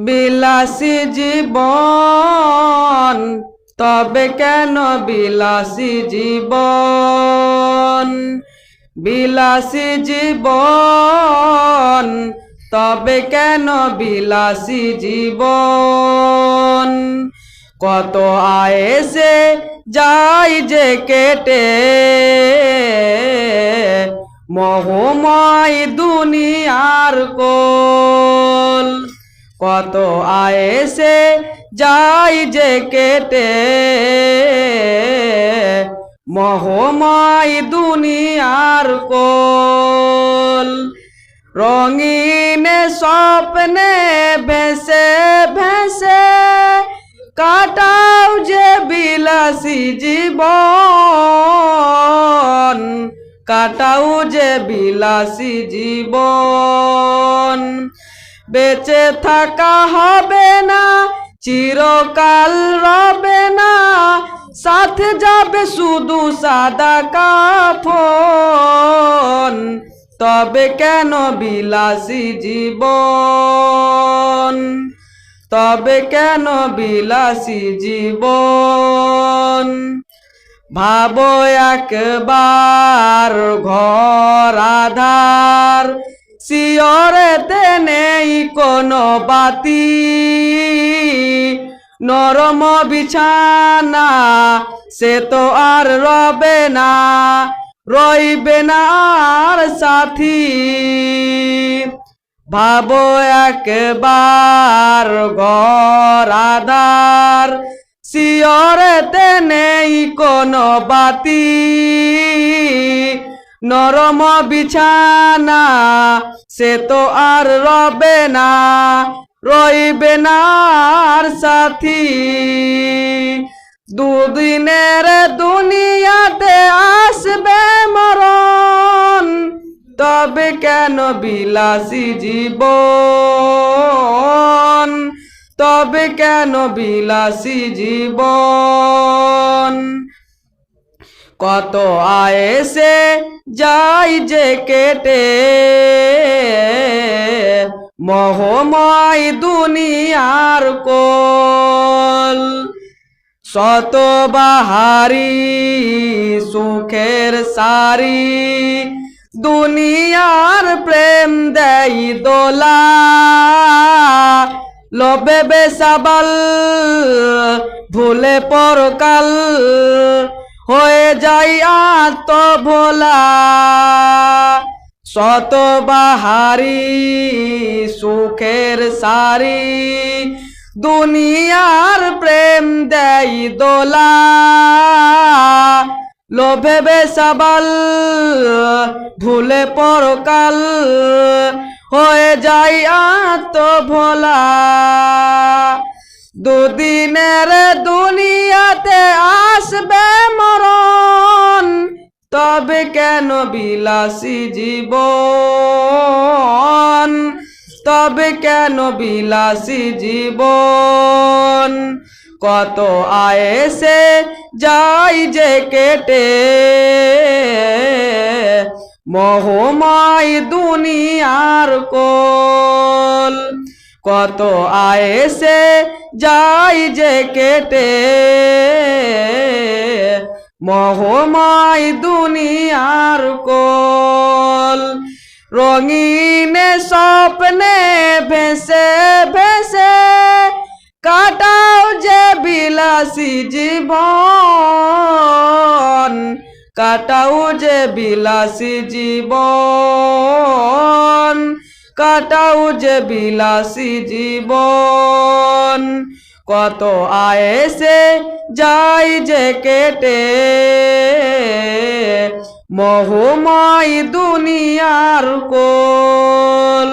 বিলাসী জীবন, তবে কেন বিলাসী জীবন? বিলাসী জীবন, তবে কেন বিলাসী জীবন? কত আয়েসে যাই যে কেটে, মোহময় দুনিয়ার কোল। কত আয়েসে যাই যে কেটে, মোহময় দুনিয়ার কোল। রঙিন স্বপ্নে ভেসে ভেসে কাটাও যে বিলাসী জীবন, কাটাও যে বিলাসী জীবন। বেঁচে থাকা হবে না, চিরকাল রবে না, সাথে যাবে শুধু সাদা কাফন। তবে কেন বিলাসী জীবন? তবে কেন বিলাসী জীবন? ভাবো একবার ঘর আধার, শিয়রেতে নেই কোনো বাতি। নরম বিছানা সে তো আর রবে না, রইবে না আর সাথী। ভাবো একবার ঘর আধার, শিয়রেতে নেই কোনো বাতি। নরম বিছানা সে তো আর রবে না, রইবে না আর সাথী। দুদিনের দুনিয়াতে আসবে মরণ, তবে কেন বিলাসী জীবন? তবে কেন বিলাসী জীবন? কত আয়েসে যাই যে কেটে, মোহময় দুনিয়ার কোল। শত বাহারি সুখের সারি, দুনিয়ার প্রেম দেই দোলা। লোভে বেসাবাল ভুলে পরকাল, হয়ে যাই আত্মভোলা। শত বাহারি সুখের সারি, দুনিয়ার প্রেম দেই দোলা। লোভে বেসাবাল ভুলে পরকাল, হয়ে যাই আত্মভোলা। দুদিনের দুনিয়াতে আসবে মরণ, তবে কেন বিলাসী জীবন? তবে কেন বিলাসী জীবন? কত আয়েসে যাই যে কেটে, মোহময় দুনিয়ার কোল। কত আয়েসে যাই যে কেটে, মোহময় দুনিয়ার কোল। রঙিন স্বপ্নে ভেসে ভেসে কাটাও যে বিলাসী জীবন, কাটাও যে বিলাসী জীবন, কাটাও যে বিলাসী জীবন। কত আয়েসে যাই যে কেটে, মোহময় দুনিয়ার কোল।